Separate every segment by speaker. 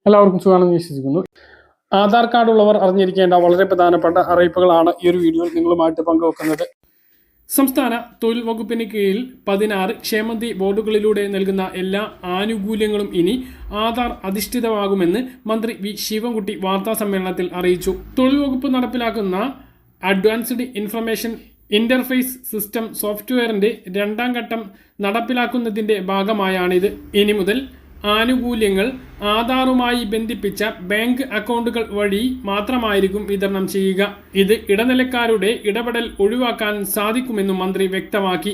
Speaker 1: എല്ലാവർക്കും സുഖമാണെന്ന് വിശ്വസിക്കുന്നു. ആധാർ കാർഡ് ഉള്ളവർ അറിഞ്ഞിരിക്കേണ്ട വളരെ പ്രധാനപ്പെട്ട അറിയിപ്പുകളാണ് ഈ ഒരു വീഡിയോയിൽ നിങ്ങളുമായിട്ട് പങ്കുവെക്കുന്നത്. സംസ്ഥാന തൊഴിൽ വകുപ്പിന് കീഴിൽ 16 ക്ഷേമനിധി ബോർഡുകളിലൂടെ നൽകുന്ന എല്ലാ ആനുകൂല്യങ്ങളും ഇനി ആധാർ അധിഷ്ഠിതമാകുമെന്ന് മന്ത്രി വി ശിവൻകുട്ടി വാർത്താ സമ്മേളനത്തിൽ അറിയിച്ചു. തൊഴിൽ വകുപ്പ് നടപ്പിലാക്കുന്ന അഡ്വാൻസ്ഡ് ഇൻഫർമേഷൻ ഇന്റർഫേസ് സിസ്റ്റം സോഫ്റ്റ്വെയറിന്റെ 2ാം ഘട്ടം നടപ്പിലാക്കുന്നതിന്റെ ഭാഗമായാണിത്. ഇനി മുതൽ ആനുകൂല്യങ്ങൾ ആധാറുമായി ബന്ധിപ്പിച്ച ബാങ്ക് അക്കൗണ്ടുകൾ വഴി മാത്രമായിരിക്കും വിതരണം ചെയ്യുക. ഇത് ഇടനിലക്കാരുടെ ഇടപെടൽ ഒഴിവാക്കാൻ സാധിക്കുമെന്നും മന്ത്രി വ്യക്തമാക്കി.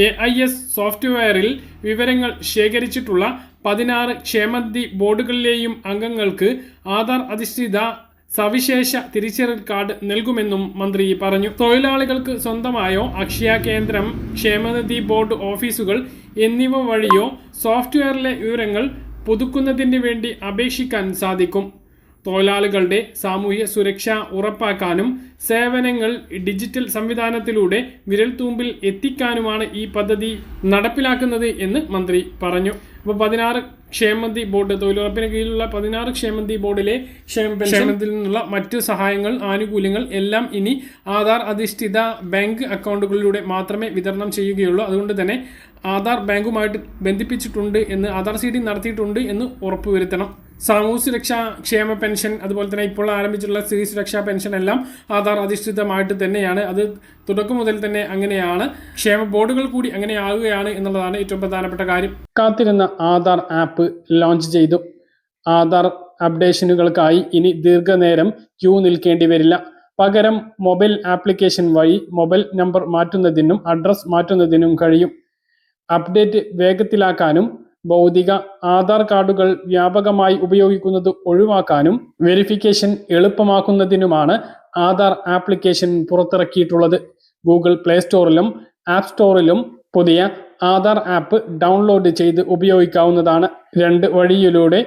Speaker 1: AIS സോഫ്റ്റ്വെയറിൽ വിവരങ്ങൾ ശേഖരിച്ചിട്ടുള്ള 16 ക്ഷേമനിധി ബോർഡുകളിലെയും അംഗങ്ങൾക്ക് ആധാർ അധിഷ്ഠിത സവിശേഷ തിരിച്ചറിയൽ കാർഡ് നൽകുമെന്നും മന്ത്രി പറഞ്ഞു. തൊഴിലാളികൾക്ക് സ്വന്തമായോ അക്ഷയ കേന്ദ്രം, ക്ഷേമനിധി ബോർഡ് ഓഫീസുകൾ എന്നിവ വഴിയോ സോഫ്റ്റ്വെയറിലെ വിവരങ്ങൾ പുതുക്കുന്നതിന് വേണ്ടി അപേക്ഷിക്കാൻ സാധിക്കും. തൊഴിലാളികളുടെ സാമൂഹ്യ സുരക്ഷ ഉറപ്പാക്കാനും സേവനങ്ങൾ ഡിജിറ്റൽ സംവിധാനത്തിലൂടെ വിരൽത്തുമ്പിൽ എത്തിക്കാനുമാണ് ഈ പദ്ധതി നടപ്പിലാക്കുന്നത് എന്ന് മന്ത്രി പറഞ്ഞു. അപ്പോൾ 16 ക്ഷേമനിധി ബോർഡ്, തൊഴിലുറപ്പിന് കീഴിലുള്ള 16 ക്ഷേമനിധി ബോർഡിലെ ക്ഷേമത്തിൽ നിന്നുള്ള മറ്റ് സഹായങ്ങൾ, ആനുകൂല്യങ്ങൾ എല്ലാം ഇനി ആധാർ അധിഷ്ഠിത ബാങ്ക് അക്കൗണ്ടുകളിലൂടെ മാത്രമേ വിതരണം ചെയ്യുകയുള്ളൂ. അതുകൊണ്ട് തന്നെ ആധാർ ബാങ്കുമായിട്ട് ബന്ധിപ്പിച്ചിട്ടുണ്ട് എന്ന്, ആധാർ സീഡിംഗ് നടത്തിയിട്ടുണ്ട് എന്ന് ഉറപ്പുവരുത്തണം. സാമൂഹ്യ സുരക്ഷാ ക്ഷേമ പെൻഷൻ, അതുപോലെ തന്നെ ഇപ്പോൾ ആരംഭിച്ചിട്ടുള്ള സ്ത്രീ സുരക്ഷാ പെൻഷൻ എല്ലാം ആധാർ അധിഷ്ഠിതമായിട്ട് തന്നെയാണ്. അത് തുടക്കം മുതൽ തന്നെ അങ്ങനെയാണ്. ക്ഷേമ ബോർഡുകൾ കൂടി അങ്ങനെ ആകുകയാണ് എന്നുള്ളതാണ് ഏറ്റവും പ്രധാനപ്പെട്ട കാര്യം. കാത്തിരുന്ന ആധാർ ആപ്പ് ലോഞ്ച് ചെയ്തു. ആധാർ അപ്ഡേഷനുകൾക്കായി ഇനി ദീർഘനേരം ക്യൂ നിൽക്കേണ്ടി വരില്ല. പകരം മൊബൈൽ ആപ്ലിക്കേഷൻ വഴി മൊബൈൽ നമ്പർ മാറ്റുന്നതിനും അഡ്രസ് മാറ്റുന്നതിനും കഴിയും. അപ്ഡേറ്റ് വേഗത്തിലാക്കാനും ഭൗതിക ആധാർ കാർഡുകൾ വ്യാപകമായി ഉപയോഗിക്കുന്നത് ഒഴിവാക്കാനും വെരിഫിക്കേഷൻ എളുപ്പമാക്കുന്നതിനുമാണ് ആധാർ ആപ്ലിക്കേഷൻ പുറത്തിറക്കിയിട്ടുള്ളത്. ഗൂഗിൾ പ്ലേ സ്റ്റോറിലും ആപ്പ് സ്റ്റോറിലും പുതിയ ആധാർ ആപ്പ് ഡൗൺലോഡ് ചെയ്ത് ഉപയോഗിക്കാവുന്നതാണ്. 2 വഴിയിലൂടെ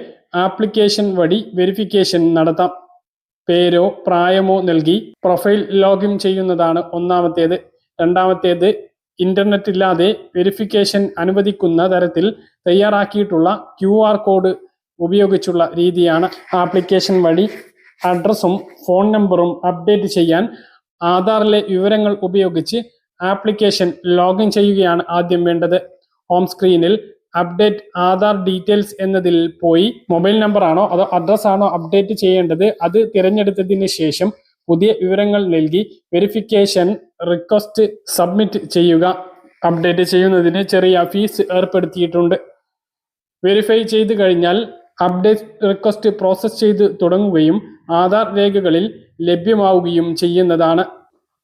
Speaker 1: ആപ്ലിക്കേഷൻ വഴി വെരിഫിക്കേഷൻ നടത്താം. പേരോ പ്രായമോ നൽകി പ്രൊഫൈൽ ലോഗിൻ ചെയ്യുന്നതാണ് ഒന്നാമത്തേത്. രണ്ടാമത്തേത് ഇന്റർനെറ്റ് ഇല്ലാതെ വെരിഫിക്കേഷൻ അനുവദിക്കുന്ന തരത്തിൽ തയ്യാറാക്കിയിട്ടുള്ള QR കോഡ് ഉപയോഗിച്ചുള്ള രീതിയാണ്. ആപ്ലിക്കേഷൻ വഴി അഡ്രസ്സും ഫോൺ നമ്പറും അപ്ഡേറ്റ് ചെയ്യാൻ ആധാറിലെ വിവരങ്ങൾ ഉപയോഗിച്ച് ആപ്ലിക്കേഷൻ ലോഗിൻ ചെയ്യുകയാണ് ആദ്യം വേണ്ടത്. ഹോം സ്ക്രീനിൽ അപ്ഡേറ്റ് ആധാർ ഡീറ്റെയിൽസ് എന്നതിൽ പോയി മൊബൈൽ നമ്പർ ആണോ അതോ അഡ്രസ് ആണോ അപ്ഡേറ്റ് ചെയ്യേണ്ടത് അത് തിരഞ്ഞെടുത്തതിന് ശേഷം പുതിയ വിവരങ്ങൾ നൽകി വെരിഫിക്കേഷൻ റിക്വസ്റ്റ് സബ്മിറ്റ് ചെയ്യുക. അപ്ഡേറ്റ് ചെയ്യുന്നതിന് ചെറിയ ഫീസ് ഏർപ്പെടുത്തിയിട്ടുണ്ട്. വെരിഫൈ ചെയ്ത് കഴിഞ്ഞാൽ അപ്ഡേറ്റ് റിക്വസ്റ്റ് പ്രോസസ് ചെയ്ത് തുടങ്ങുകയും ആധാർ രേഖകളിൽ ലഭ്യമാവുകയും ചെയ്യുന്നതാണ്.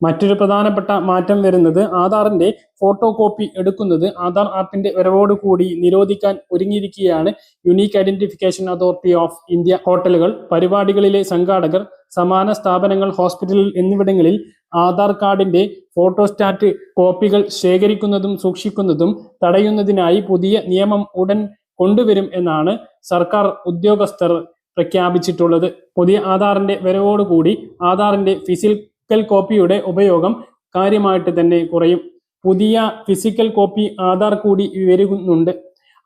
Speaker 1: മറ്റൊരു പ്രധാനപ്പെട്ട മാറ്റം വരുന്നത് ആധാറിന്റെ ഫോട്ടോ കോപ്പി എടുക്കുന്നത് ആധാർ ആപ്പിന്റെ വരവോടുകൂടി നിരോധിക്കാൻ ഒരുങ്ങിയിരിക്കുകയാണ് Unique Identification Authority of India. ഹോട്ടലുകൾ, പരിപാടികളിലെ സംഘാടകർ, സമാന സ്ഥാപനങ്ങൾ, ഹോസ്പിറ്റലുകൾ എന്നിവിടങ്ങളിൽ ആധാർ കാർഡിന്റെ ഫോട്ടോസ്റ്റാറ്റ് കോപ്പികൾ ശേഖരിക്കുന്നതും സൂക്ഷിക്കുന്നതും തടയുന്നതിനായി പുതിയ നിയമം ഉടൻ കൊണ്ടുവരും എന്നാണ് സർക്കാർ ഉദ്യോഗസ്ഥർ പ്രഖ്യാപിച്ചിട്ടുള്ളത്. പുതിയ ആധാറിന്റെ വരവോടുകൂടി ആധാറിന്റെ ഫിസിക്കൽ കോപ്പിയുടെ ഉപയോഗം കാര്യമായിട്ട് തന്നെ കുറയും. പുതിയ ഫിസിക്കൽ കോപ്പി ആധാർ കൂടി വരുന്നുണ്ട്.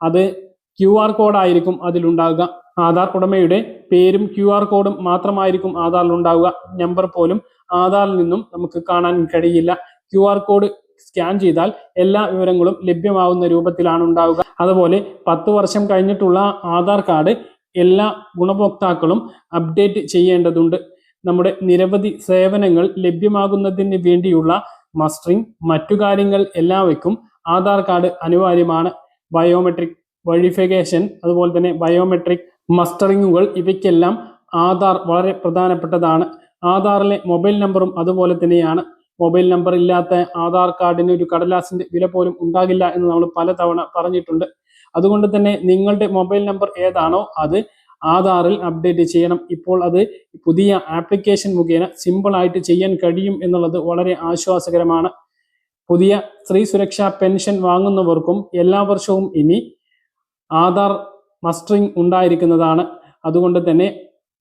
Speaker 1: അത് QR കോഡായിരിക്കും അതിലുണ്ടാകുക. ആധാർ ഉടമയുടെ പേരും QR കോഡും മാത്രമായിരിക്കും ആധാറിൽ ഉണ്ടാവുക. നമ്പർ പോലും ആധാറിൽ നിന്നും നമുക്ക് കാണാൻ കഴിയില്ല. QR കോഡ് സ്കാൻ ചെയ്താൽ എല്ലാ വിവരങ്ങളും ലഭ്യമാവുന്ന രൂപത്തിലാണ് ഉണ്ടാവുക. അതുപോലെ 10 വർഷം കഴിഞ്ഞിട്ടുള്ള ആധാർ കാർഡ് എല്ലാ ഗുണഭോക്താക്കളും അപ്ഡേറ്റ് ചെയ്യേണ്ടതുണ്ട്. നമ്മുടെ നിരവധി സേവനങ്ങൾ ലഭ്യമാകുന്നതിന് വേണ്ടിയുള്ള മസ്റ്ററിംഗ്, മറ്റു കാര്യങ്ങൾ എല്ലാവർക്കും ആധാർ കാർഡ് അനിവാര്യമാണ്. ബയോമെട്രിക് വെരിഫിക്കേഷൻ, അതുപോലെ തന്നെ ബയോമെട്രിക് മസ്റ്ററിങ്ങുകൾ, ഇവയ്ക്കെല്ലാം ആധാർ വളരെ പ്രധാനപ്പെട്ടതാണ്. ആധാറിലെ മൊബൈൽ നമ്പറും അതുപോലെ തന്നെയാണ്. മൊബൈൽ നമ്പർ ഇല്ലാത്ത ആധാർ കാർഡിന് ഒരു കടലാസിന്റെ വില പോലും ഉണ്ടാകില്ല എന്ന് നമ്മൾ പലതവണ പറഞ്ഞിട്ടുണ്ട്. അതുകൊണ്ട് തന്നെ നിങ്ങളുടെ മൊബൈൽ നമ്പർ ഏതാണോ അത് ആധാറിൽ അപ്ഡേറ്റ് ചെയ്യണം. ഇപ്പോൾ അത് പുതിയ ആപ്ലിക്കേഷൻ മുഖേന സിമ്പിൾ ആയിട്ട് ചെയ്യാൻ കഴിയും എന്നുള്ളത് വളരെ ആശ്വാസകരമാണ്. പുതിയ സ്ത്രീ സുരക്ഷാ പെൻഷൻ വാങ്ങുന്നവർക്കും എല്ലാ വർഷവും ഇനി ആധാർ മസ്റ്ററിംഗ് ഉണ്ടായിരിക്കുന്നതാണ്. അതുകൊണ്ട് തന്നെ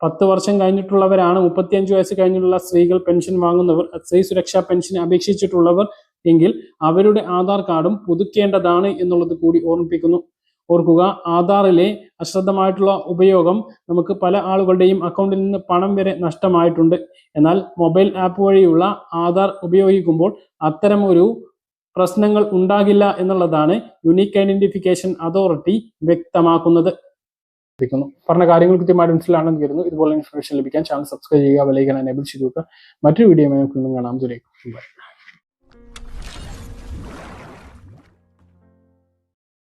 Speaker 1: 10 വർഷം കഴിഞ്ഞിട്ടുള്ളവരാണ്, 35 വയസ്സ് കഴിഞ്ഞിട്ടുള്ള സ്ത്രീകൾ പെൻഷൻ വാങ്ങുന്നവർ, സ്ത്രീ സുരക്ഷാ പെൻഷൻ അപേക്ഷിച്ചിട്ടുള്ളവർ എങ്കിൽ അവരുടെ ആധാർ കാർഡും പുതുക്കേണ്ടതാണ് എന്നുള്ളത് കൂടി ഓർമ്മിപ്പിക്കുന്നു. ഓർക്കുക, ആധാറിലെ അശ്രദ്ധമായിട്ടുള്ള ഉപയോഗം നമുക്ക് പല ആളുകളുടെയും അക്കൗണ്ടിൽ നിന്ന് പണം വരെ നഷ്ടമായിട്ടുണ്ട്. എന്നാൽ മൊബൈൽ ആപ്പ് വഴിയുള്ള ആധാർ ഉപയോഗിക്കുമ്പോൾ അത്തരം ഒരു പ്രശ്നങ്ങൾ ഉണ്ടാകില്ല എന്നുള്ളതാണ് യുണീക്ക് ഐഡന്റിഫിക്കേഷൻ അതോറിറ്റി വ്യക്തമാക്കുന്നത്. പറഞ്ഞ കാര്യങ്ങൾ കൃത്യമായിട്ട് മനസ്സിലാണെന്ന് കരുതുന്നു. ഇതുപോലെ ഇൻഫർമേഷൻ ലഭിക്കാൻ ചാനൽ സബ്സ്ക്രൈബ് ചെയ്യുക, ബെൽ ഐക്കൺ എനേബിൾ ചെയ്ത് വെക്കുക. മറ്റൊരു വീഡിയോ നമുക്ക് കാണാം.